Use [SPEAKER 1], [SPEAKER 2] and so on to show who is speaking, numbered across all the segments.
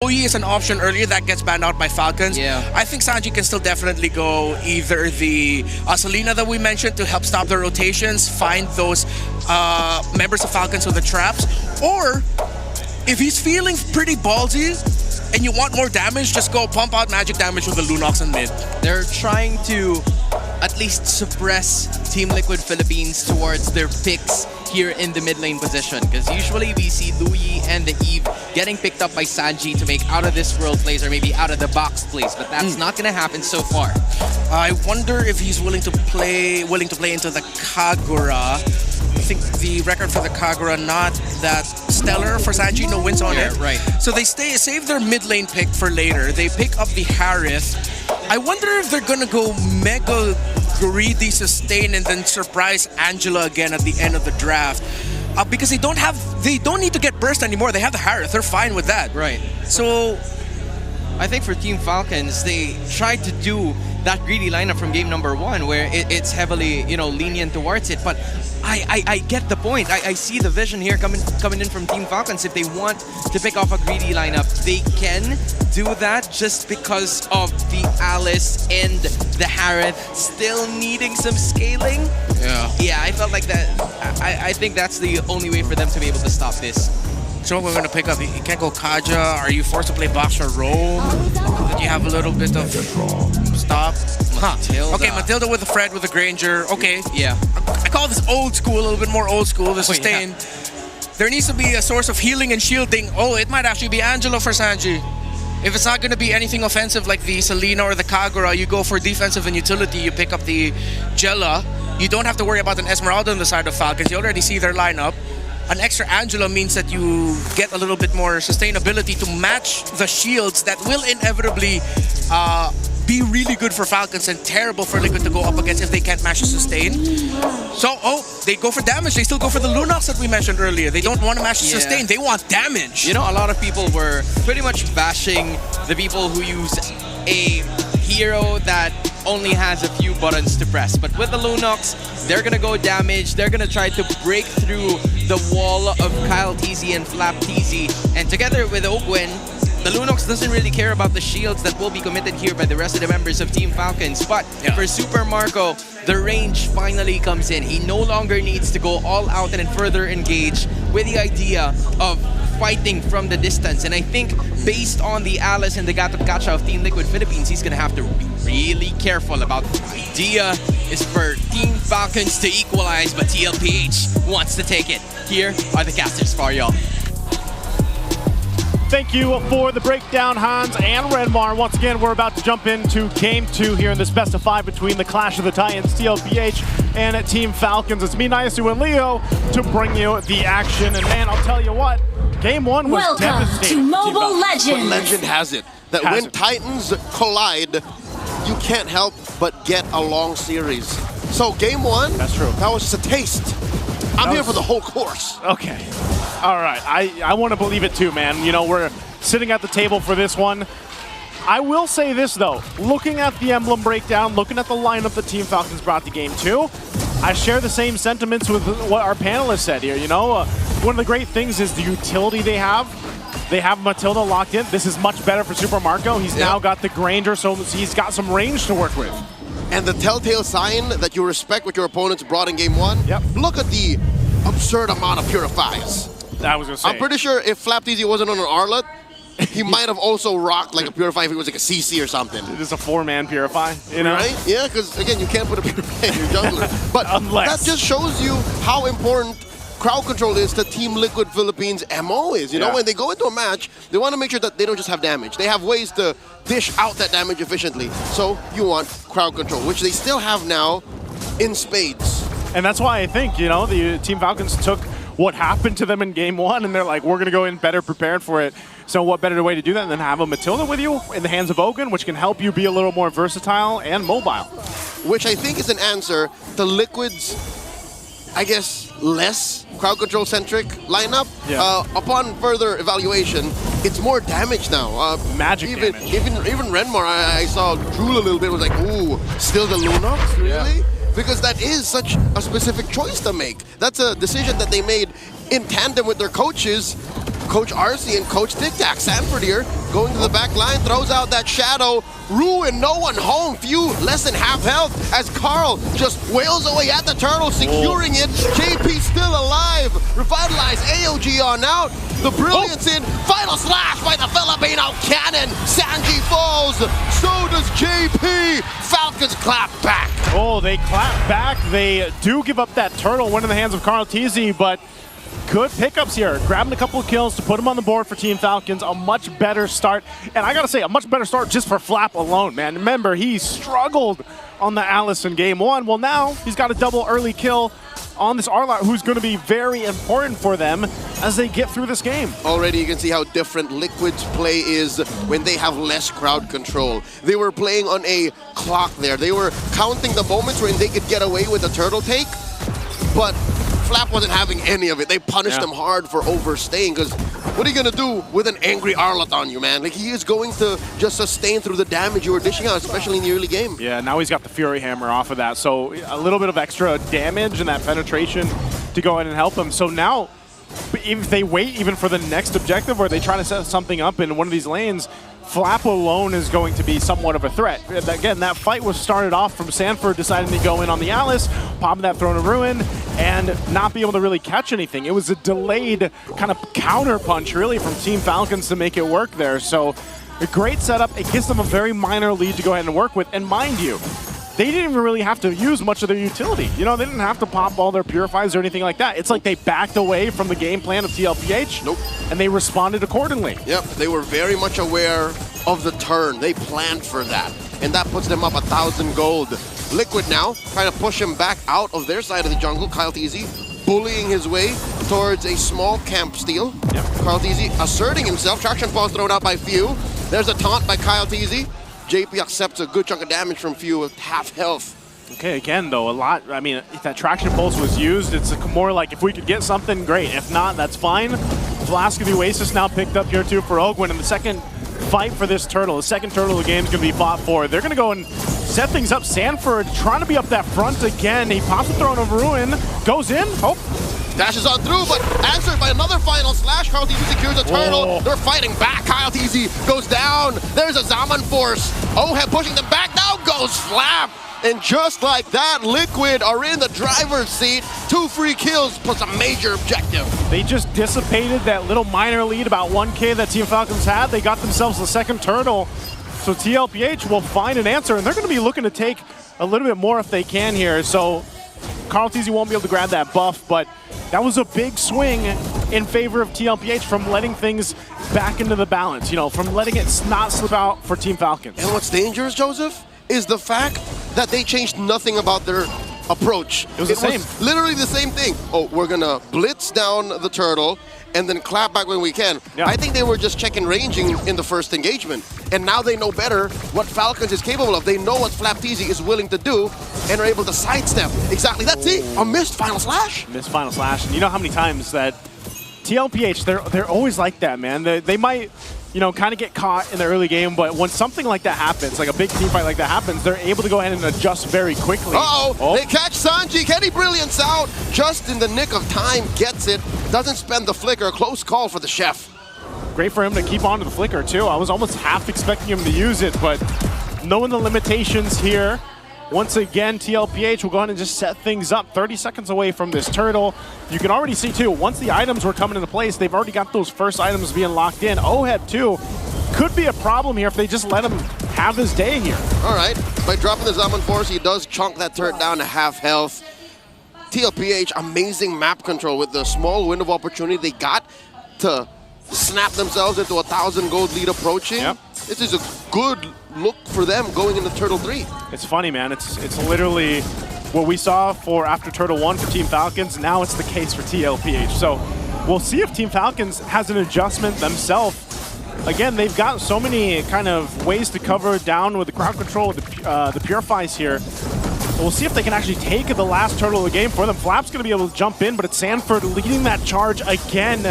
[SPEAKER 1] Zoe is an option earlier that gets banned out by Falcons.
[SPEAKER 2] Yeah.
[SPEAKER 1] I think Sanji can still definitely go either the Selena that we mentioned to help stop the rotations, find those members of Falcons with the traps, or if he's feeling pretty ballsy and you want more damage, just go pump out magic damage with the Lunox in mid.
[SPEAKER 2] They're trying to at least suppress Team Liquid Philippines towards their picks here in the mid lane position, because usually we see Louis and the Eve getting picked up by Sanji to make out of this world plays or maybe out of the box plays, but that's not going to happen so far.
[SPEAKER 1] I wonder if he's willing to play into the Kagura. I think the record for the Kagura not that stellar for Sanji, no wins on it.
[SPEAKER 2] Right.
[SPEAKER 1] So they save their mid lane pick for later. They pick up the Harith. I wonder if they're gonna go mega greedy sustain and then surprise Angela again at the end of the draft. Because they don't need to get burst anymore. They have the Harith. They're fine with that.
[SPEAKER 2] Right.
[SPEAKER 1] So
[SPEAKER 2] I think for Team Falcons, they tried to do that greedy lineup from game number 1 where it's heavily, lenient towards it, but I get the point. I see the vision here coming in from Team Falcons. If they want to pick off a greedy lineup, they can do that just because of the Alice and the Harith still needing some scaling. Yeah, I felt like that. I think that's the only way for them to be able to stop this.
[SPEAKER 1] So we're going to pick up, you can't go Kaja. Are you forced to play Boxer Roam? Then you have a little bit of stop.
[SPEAKER 2] Matilda.
[SPEAKER 1] Okay, Matilda with the Fred with the Granger. Okay.
[SPEAKER 2] Yeah.
[SPEAKER 1] I call this old school, a little bit more old school, the sustain. There needs to be a source of healing and shielding. Oh, it might actually be Angelo for Sanji. If it's not going to be anything offensive like the Selena or the Kagura, you go for defensive and utility. You pick up the Jella. You don't have to worry about an Esmeralda on the side of Falcons. You already see their lineup. An extra Angela means that you get a little bit more sustainability to match the shields that will inevitably be really good for Falcons and terrible for Liquid to go up against if they can't match the sustain. So, they go for damage. They still go for the Lunox that we mentioned earlier. They don't want to match the sustain. They want damage.
[SPEAKER 2] A lot of people were pretty much bashing the people who use a hero that only has a few buttons to press. But with the Lunox, they're going to go damage. They're going to try to break through the wall of Kyle TZ and Flap TZ. And together with Ogwen, the Lunox doesn't really care about the shields that will be committed here by the rest of the members of Team Falcons. But for Super Marco, the range finally comes in. He no longer needs to go all out and then further engage with the idea of fighting from the distance. And I think based on the Alice and the Gatap Gacha of Team Liquid Philippines, he's going to have to be really careful about the idea is for Team Falcons to equalize, but TLPH wants to take it. Here are the casters for y'all.
[SPEAKER 3] Thank you for the breakdown, Hans and Renmar. Once again, we're about to jump into Game 2 here in this best of 5 between the Clash of the Titans, TLPH, and Team Falcons. It's me, Nyasu, and Leo to bring you the action. And man, I'll tell you what, Game 1 was devastating.
[SPEAKER 4] Welcome to Mobile Legends.
[SPEAKER 5] But legend has it that when Titans collide, you can't help but get a long series. So Game 1,
[SPEAKER 3] that's true.
[SPEAKER 5] That was just a taste. I'm here for the whole course.
[SPEAKER 3] Okay. All right. I want to believe it too, man. We're sitting at the table for this one. I will say this, though. Looking at the emblem breakdown, looking at the lineup that Team Falcons brought to Game 2, I share the same sentiments with what our panelists said here. One of the great things is the utility they have. They have Matilda locked in. This is much better for Super Marco. He's now got the Granger, so he's got some range to work with.
[SPEAKER 5] And the telltale sign that you respect what your opponents brought in Game 1, look at the absurd amount of purifies.
[SPEAKER 3] I was going to say.
[SPEAKER 5] I'm pretty sure if Flap TZ wasn't on an Arlet, he might have also rocked like a Purify if he was like a CC or something.
[SPEAKER 3] It is a 4-man Purify,
[SPEAKER 5] Right? Yeah, because again, you can't put a Purify in your jungler. But that just shows you how important crowd control is to Team Liquid Philippines' MO is. When they go into a match, they want to make sure that they don't just have damage. They have ways to dish out that damage efficiently. So you want crowd control, which they still have now in spades.
[SPEAKER 3] And that's why I think, the Team Falcons took what happened to them in Game 1, and they're like, we're going to go in better prepared for it. So what better way to do that than have a Matilda with you in the hands of Ogun, which can help you be a little more versatile and mobile.
[SPEAKER 5] Which I think is an answer to Liquid's, I guess, less crowd control-centric lineup. Upon further evaluation, it's more damage now.
[SPEAKER 3] Magic damage.
[SPEAKER 5] Even Renmar, I saw drool a little bit, was like, ooh, still the Lunox? Really? Because that is such a specific choice to make. That's a decision that they made in tandem with their coaches Coach RC and Coach Tic Tac. Sanford here, going to the back line, throws out that shadow. Ruin, no one home. Few less than half health as Carl just wails away at the turtle, securing it. JP still alive. Revitalize AOG on out. The brilliance in. Final slash by the Filipino cannon. Sanji falls. So does JP. Falcons clap back.
[SPEAKER 3] Oh, they clap back. They do give up that turtle, one in the hands of Carl TZ, but good pickups here. Grabbing a couple of kills to put him on the board for Team Falcons. A much better start. And I gotta say, a much better start just for Flap alone, man. Remember, he struggled on the Alice in game 1. Well, now he's got a double early kill on this Arlot, who's going to be very important for them as they get through this game.
[SPEAKER 5] Already you can see how different Liquid's play is when they have less crowd control. They were playing on a clock there. They were counting the moments when they could get away with a turtle take, but Flap wasn't having any of it. They punished him hard for overstaying, because what are you going to do with an angry Arlot on you, man? Like, he is going to just sustain through the damage you were dishing out, especially in the early game.
[SPEAKER 3] Yeah, now he's got the Fury Hammer off of that, so a little bit of extra damage and that penetration to go ahead and help him. So now, if they wait even for the next objective or they try to set something up in one of these lanes, Flap alone is going to be somewhat of a threat. Again, that fight was started off from Sanford deciding to go in on the Alice, popping that Throne of Ruin, and not be able to really catch anything. It was a delayed kind of counter punch, really, from Team Falcons to make it work there. So a great setup. It gives them a very minor lead to go ahead and work with. And mind you, they didn't even really have to use much of their utility. You know, they didn't have to pop all their purifies or anything like that. It's like they backed away from the game plan of TLPH.
[SPEAKER 5] Nope.
[SPEAKER 3] And they responded accordingly.
[SPEAKER 5] Yep, they were very much aware of the turn. They planned for that. And that puts them up 1,000 gold. Liquid now trying to push him back out of their side of the jungle. Kyle TZ bullying his way towards a small camp steal.
[SPEAKER 3] Yep.
[SPEAKER 5] Kyle TZ asserting himself. Traction falls thrown out by Few. There's a taunt by Kyle TZ. JP accepts a good chunk of damage from Few with half health.
[SPEAKER 3] Okay, again, though, a lot. I mean, if that traction pulse was used, it's more like if we could get something, great. If not, that's fine. Flask of the Oasis now picked up here, too, for Ogwin. And the second fight for this turtle, the second turtle of the game is going to be fought for. They're going to go and set things up. Sanford trying to be up that front again. He pops a Throne of Ruin, goes in. Oh.
[SPEAKER 5] Dashes on through, but answered by another final slash. Kyle TZ secures a turtle.
[SPEAKER 3] Oh.
[SPEAKER 5] They're fighting back. Kyle TZ goes down. There's a Zaman Force. Oheb pushing them back. Now goes Flap. And just like that, Liquid are in the driver's seat. 2 free kills plus a major objective.
[SPEAKER 3] They just dissipated that little minor lead, about 1K that Team Falcons had. They got themselves the second turtle. So TLPH will find an answer, and they're going to be looking to take a little bit more if they can here. So Carl TZ won't be able to grab that buff, but that was a big swing in favor of TLPH from letting things back into the balance, you know, from letting it not slip out for Team Falcons.
[SPEAKER 5] And what's dangerous, Joseph, is the fact that they changed nothing about their approach.
[SPEAKER 3] It was the same.
[SPEAKER 5] Literally the same thing. Oh, we're going to blitz down the turtle and then clap back when we can.
[SPEAKER 3] Yeah.
[SPEAKER 5] I think they were just checking ranging in the first engagement. And now they know better what Falcons is capable of. They know what Flap TZ is willing to do and are able to sidestep. Exactly. That's it. A missed final slash.
[SPEAKER 3] Missed final slash. And you know how many times that TLPH, they're always like that, man. They might, you know, kind of get caught in the early game, but when something like that happens, like a big team fight like that happens, they're able to go ahead and adjust very quickly.
[SPEAKER 5] Uh-oh, they catch Sanji. Kenny Brilliance out just in the nick of time, gets it, doesn't spend the flicker. A close call for the chef.
[SPEAKER 3] Great for him to keep on to the flicker, too. I was almost half expecting him to use it, but knowing the limitations here, once again, TLPH will go ahead and just set things up 30 seconds away from this turtle. You can already see, too, once the items were coming into place, they've already got those first items being locked in. Oheb, too, could be a problem here if they just let him have his day here.
[SPEAKER 5] All right, by dropping the Zaman Force, he does chunk that turret down to half health. TLPH, amazing map control with the small window of opportunity they got to snap themselves into 1,000 gold lead approaching.
[SPEAKER 3] Yep.
[SPEAKER 5] This is a good look for them going into Turtle 3.
[SPEAKER 3] It's funny, man. It's literally what we saw for after Turtle 1 for Team Falcons. Now it's the case for TLPH. So we'll see if Team Falcons has an adjustment themselves. Again, they've got so many kind of ways to cover down with the crowd control, with the purifies here. So we'll see if they can actually take the last turtle of the game for them. Flap's going to be able to jump in, but it's Sanford leading that charge again.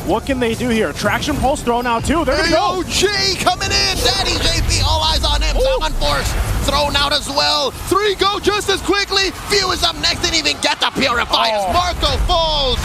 [SPEAKER 3] What can they do here? Traction pulse thrown out too. There we go.
[SPEAKER 5] AOG coming in. Daddy JP, all eyes on him. Zaman Force thrown out as well. 3 go just as quickly. Few is up next. Didn't even get the purifiers. Marco falls.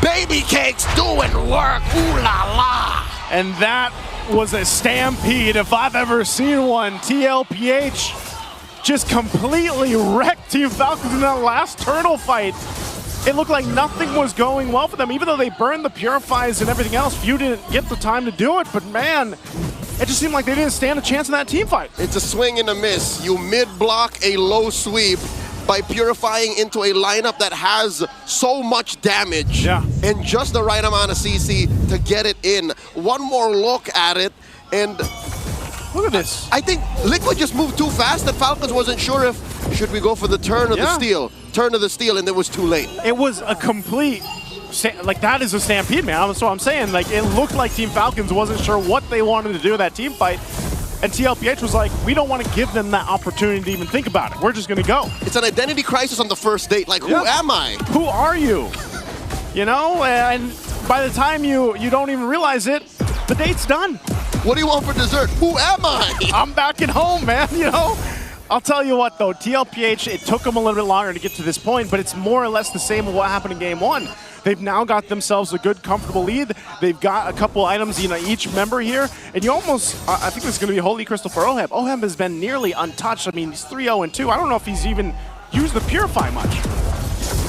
[SPEAKER 5] Baby Cakes doing work. Ooh la la.
[SPEAKER 3] And that was a stampede if I've ever seen one. TLPH just completely wrecked Team Falcons in that last turtle fight. It looked like nothing was going well for them, even though they burned the purifies and everything else. Few didn't get the time to do it, but man, it just seemed like they didn't stand a chance in that team fight.
[SPEAKER 5] It's a swing and a miss. You mid-block a low sweep by purifying into a lineup that has so much damage and just the right amount of CC to get it in. One more look at it, and
[SPEAKER 3] look at this.
[SPEAKER 5] I think Liquid just moved too fast that Falcons wasn't sure if, should we go for the turn or the steal? Turn of the steal, and it was too late.
[SPEAKER 3] It was a complete, like that is a stampede, man. That's what I'm saying. Like it looked like Team Falcons wasn't sure what they wanted to do in that team fight. And TLPH was like, we don't want to give them that opportunity to even think about it. We're just going to go.
[SPEAKER 5] It's an identity crisis on the first date. Like, who am I?
[SPEAKER 3] Who are you? You know, and by the time you don't even realize it, the date's done.
[SPEAKER 5] What do you want for dessert? Who am I?
[SPEAKER 3] I'm back at home, man, you know? I'll tell you what, though, TLPH, it took them a little bit longer to get to this point, but it's more or less the same of what happened in Game 1. They've now got themselves a good, comfortable lead. They've got a couple items, you know, each member here, and you almost, I think this is going to be a Holy Crystal for Oheb. Oheb has been nearly untouched. I mean, he's 3-0-2. I don't know if he's even used the Purify much.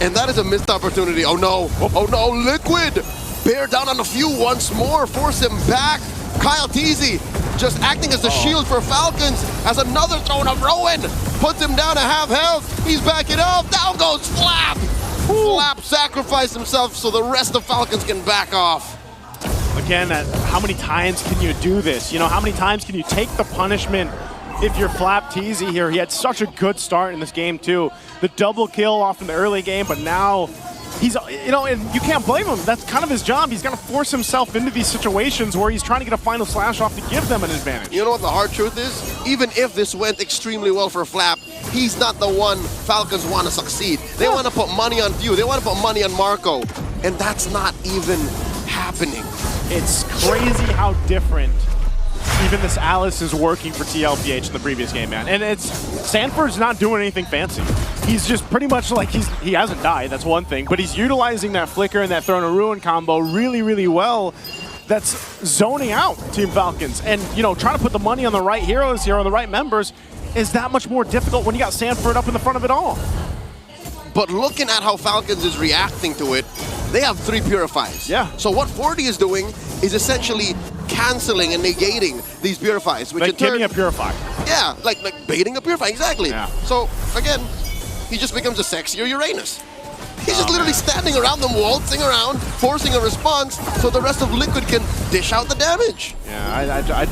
[SPEAKER 5] And that is a missed opportunity. Oh no, oh no, Liquid! Bear down on a few once more, force him back. Kyle Teasy just acting as the shield for Falcons as another throw of Rowan puts him down to half health. He's backing up, down goes Flap! Flap sacrificed himself so the rest of Falcons can back off.
[SPEAKER 3] Again, how many times can you do this? You know, how many times can you take the punishment if you're Flap Teasy here? He had such a good start in this game too. The double kill off in the early game, but now he's, you know, and you can't blame him. That's kind of his job. He's got to force himself into these situations where he's trying to get a final slash off to give them an advantage.
[SPEAKER 5] You know what the hard truth is? Even if this went extremely well for Flap, he's not the one Falcons want to succeed. They want to put money on Few. They want to put money on Marco. And that's not even happening.
[SPEAKER 3] It's crazy how different even this Alice is working for TLPH in the previous game, man. And it's, Sanford's not doing anything fancy. He's just pretty much like, he hasn't died, that's one thing, but he's utilizing that Flicker and that Throne of Ruin combo really, really well. That's zoning out Team Falcons. And, you know, trying to put the money on the right heroes here, on the right members, is that much more difficult when you got Sanford up in the front of it all.
[SPEAKER 5] But looking at how Falcons is reacting to it, they have 3 Purifies.
[SPEAKER 3] Yeah.
[SPEAKER 5] So what 40 is doing is essentially canceling and negating these Purifies. Which
[SPEAKER 3] like
[SPEAKER 5] in turn,
[SPEAKER 3] giving a Purify.
[SPEAKER 5] Yeah, like baiting a Purify, exactly.
[SPEAKER 3] Yeah.
[SPEAKER 5] So, again, he just becomes a sexier Uranus. He's just literally standing around them, waltzing around, forcing a response so the rest of Liquid can dish out the damage.
[SPEAKER 3] Yeah,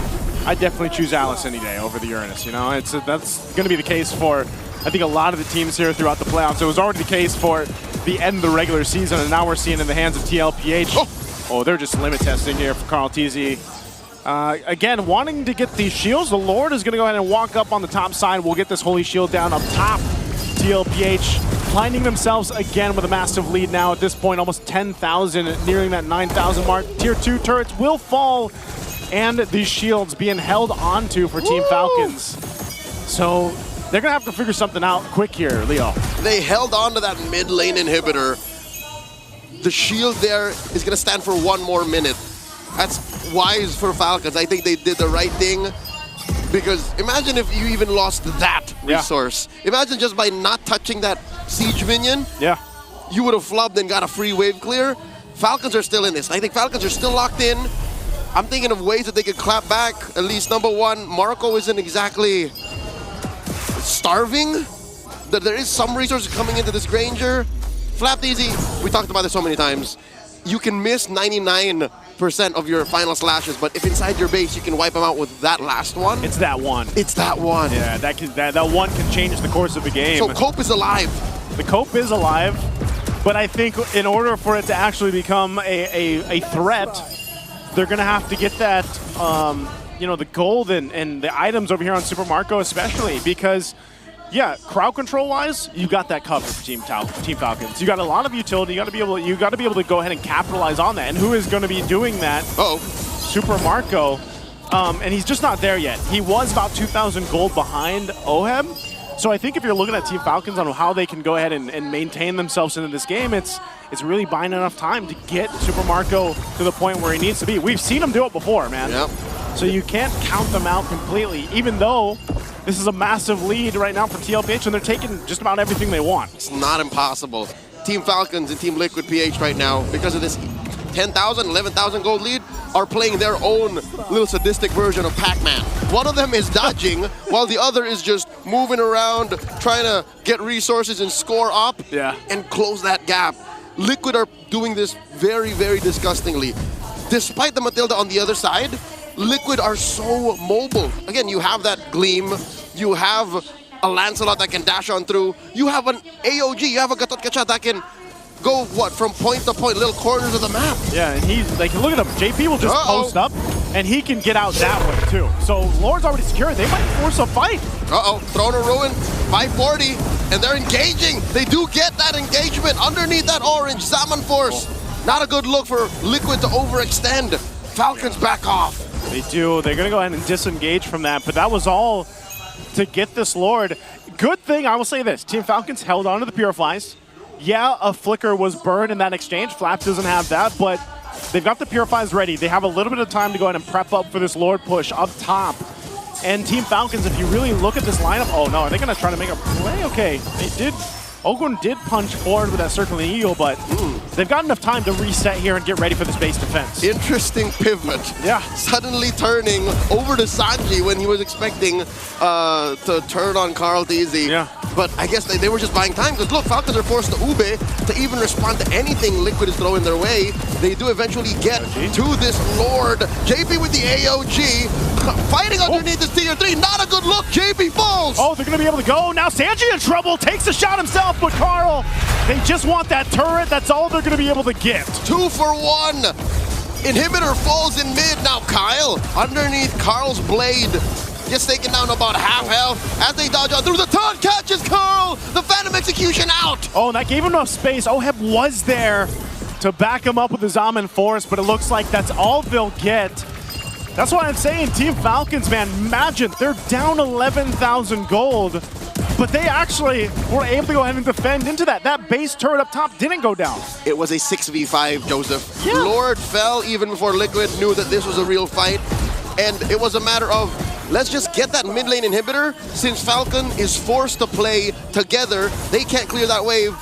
[SPEAKER 3] I definitely choose Alice any day over the Uranus, you know? That's going to be the case for, I think, a lot of the teams here throughout the playoffs. It was already the case for the end of the regular season, and now we're seeing in the hands of TLPH. Oh, they're just limit testing here for Carl TZ. Again, wanting to get these shields, the Lord is going to go ahead and walk up on the top side. We'll get this Holy Shield down up top. TLPH finding themselves again with a massive lead now at this point, almost 10,000, nearing that 9,000 mark. Tier 2 turrets will fall, and these shields being held onto for Team Falcons. So they're going to have to figure something out quick here, Leo.
[SPEAKER 5] They held on to that mid lane inhibitor. The shield there is going to stand for 1 more minute. That's wise for Falcons. I think they did the right thing. Because imagine if you even lost that resource. Imagine just by not touching that siege minion, you would have flubbed and got a free wave clear. Falcons are still in this. I think Falcons are still locked in. I'm thinking of ways that they could clap back. At least number 1, Marco isn't exactly starving. There is some resources coming into this Granger. Flap Easy, we talked about this so many times. You can miss 99% of your final slashes, but if inside your base you can wipe them out with that last one.
[SPEAKER 3] It's that one.
[SPEAKER 5] It's that one.
[SPEAKER 3] Yeah, that one can change the course of the game.
[SPEAKER 5] So Cope is alive.
[SPEAKER 3] The Cope is alive, but I think in order for it to actually become a threat, they're going to have to get that, you know, the gold and the items over here on Super Marco especially, because yeah, crowd control wise, you got that covered for Team Falcons. You got a lot of utility. You got to be able to go ahead and capitalize on that. And who is going to be doing that? Super Marco, and he's just not there yet. He was about 2,000 gold behind Oheb, So I think if you're looking at Team Falcons on how they can go ahead and maintain themselves into this game, it's really buying enough time to get Super Marco to the point where he needs to be. We've seen him do it before, man.
[SPEAKER 5] Yep.
[SPEAKER 3] So you can't count them out completely, even though this is a massive lead right now for TLPH, and they're taking just about everything they want.
[SPEAKER 5] It's not impossible. Team Falcons and Team Liquid PH right now, because of this 10,000, 11,000 gold lead, are playing their own little sadistic version of Pac-Man. One of them is dodging, while the other is just moving around, trying to get resources and score up and close that gap. Liquid are doing this very, very disgustingly. Despite the Matilda on the other side, Liquid are so mobile. Again, you have that Gleam, you have a Lancelot that can dash on through, you have an AOG, you have a Gatot Kacha that can go, from point to point, little corners of the map.
[SPEAKER 3] Yeah, and he's, like, look at him. JP will just post up, and he can get out that way, too. So Lord's already secured. They might force a fight.
[SPEAKER 5] Throne of Ruin, 540, and they're engaging. They do get that engagement underneath that orange. Zaman Force. Not a good look for Liquid to overextend. Falcons back off.
[SPEAKER 3] They do. They're going to go ahead and disengage from that, but that was all to get this Lord. Good thing, I will say this, Team Falcons held on to the Purifies. Yeah, a Flicker was burned in that exchange. Flaps doesn't have that, but they've got the Purifies ready. They have a little bit of time to go ahead and prep up for this Lord push up top. And Team Falcons, if you really look at this lineup, oh no, are they going to try to make a play? Okay, they did. Ogun did punch forward with that circling eagle, but they've got enough time to reset here and get ready for this base defense.
[SPEAKER 5] Interesting pivot.
[SPEAKER 3] Yeah.
[SPEAKER 5] Suddenly turning over to Sanji when he was expecting to turn on Carl DZ.
[SPEAKER 3] Yeah.
[SPEAKER 5] But I guess they were just buying time, because look, Falcons are forced to Ube to even respond to anything Liquid is throwing their way. They do eventually get to this Lord. JP with the AOG, fighting underneath this tier 3. Not a good look. JP falls.
[SPEAKER 3] Oh, they're going to be able to go. Now Sanji in trouble. Takes a shot himself, but Carl, they just want that turret. That's all they're going to be able to get.
[SPEAKER 5] 2 for 1. Inhibitor falls in mid. Now Kyle underneath Carl's blade. Just taking down about half health as they dodge on through. The taunt catches Carl. The Phantom Execution out.
[SPEAKER 3] Oh, and that gave him enough space. Oheb was there to back him up with the Zaman Force, but it looks like that's all they'll get. That's why I'm saying Team Falcons, man, imagine they're down 11,000 gold, but they actually were able to go ahead and defend into that. That base turret up top didn't go down.
[SPEAKER 5] It was a 6v5, Joseph.
[SPEAKER 3] Yeah.
[SPEAKER 5] Lord fell even before Liquid knew that this was a real fight, and it was a matter of, let's just get that mid lane inhibitor. Since Falcon is forced to play together, they can't clear that wave.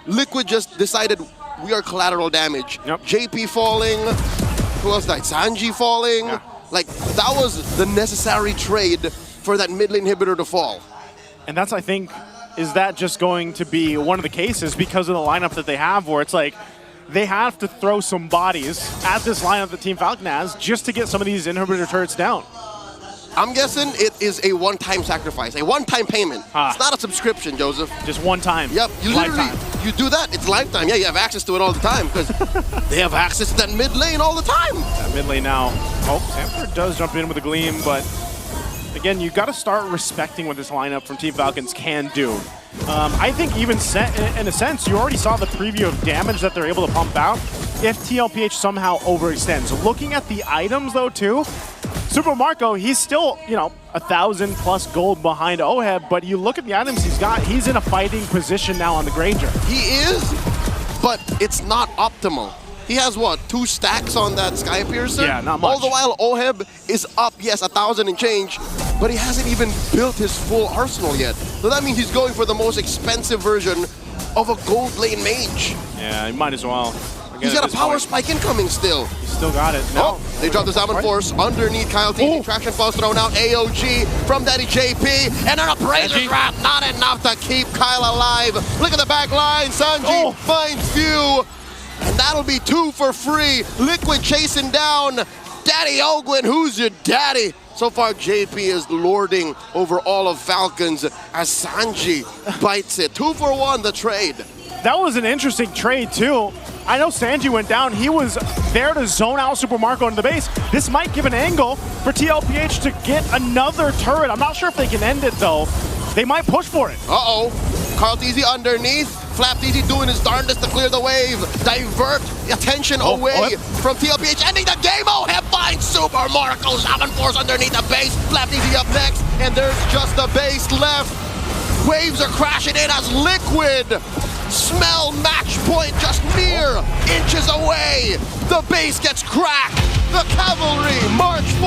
[SPEAKER 5] Liquid just decided we are collateral damage.
[SPEAKER 3] Yep.
[SPEAKER 5] JP falling, who else died? Sanji falling.
[SPEAKER 3] Yeah.
[SPEAKER 5] Like, that was the necessary trade for that mid lane inhibitor to fall.
[SPEAKER 3] And that's, I think, is that just going to be one of the cases because of the lineup that they have where it's like, they have to throw some bodies at this lineup that Team Falcon has just to get some of these inhibitor turrets down.
[SPEAKER 5] I'm guessing it is a one-time sacrifice, a one-time payment. It's not a subscription, Joseph.
[SPEAKER 3] Just one time.
[SPEAKER 5] Yep, you literally, you do that, it's lifetime. Yeah, you have access to it all the time because they have access to that mid lane all the time.
[SPEAKER 3] That mid lane now. Oh, Sanford does jump in with a Gleam, but again, you got to start respecting what this lineup from Team Falcons can do. I think even in a sense, you already saw the preview of damage that they're able to pump out if TLPH somehow overextends. Looking at the items though too, Super Marco, he's still, 1,000 plus gold behind Oheb, but you look at the items he's got, he's in a fighting position now on the Granger.
[SPEAKER 5] He is, but it's not optimal. He has what, 2 stacks on that Sky Piercer?
[SPEAKER 3] Yeah, not much.
[SPEAKER 5] All the while Oheb is up, yes, 1,000 and change, but he hasn't even built his full arsenal yet. So that means he's going for the most expensive version of a gold lane mage.
[SPEAKER 3] Yeah, he might as well.
[SPEAKER 5] He's got a power spike incoming still.
[SPEAKER 3] He's still got it. No.
[SPEAKER 5] Oh, they dropped the Zaman Force underneath Kyle T. Traction falls thrown out. AOG from Daddy JP. And an Appraiser's Wrath. Not enough to keep Kyle alive. Look at the back line. Sanji finds few. And that'll be 2 for free. Liquid chasing down Daddy Ogwin. Who's your daddy? So far, JP is lording over all of Falcons as Sanji bites it. 2 for 1, the trade.
[SPEAKER 3] That was an interesting trade, too. I know Sanji went down. He was there to zone out Super Marco into the base. This might give an angle for TLPH to get another turret. I'm not sure if they can end it, though. They might push for it.
[SPEAKER 5] Uh-oh. Carl DZ underneath. Flap DZ doing his darndest to clear the wave. Divert attention away from TLPH. Ending the game. Oheb finds Super Marco. Zaman Force underneath the base. Flap DZ up next. And there's just the base left. Waves are crashing in as Liquid smell match point just mere inches away. The base gets cracked. The Cavalry march forward.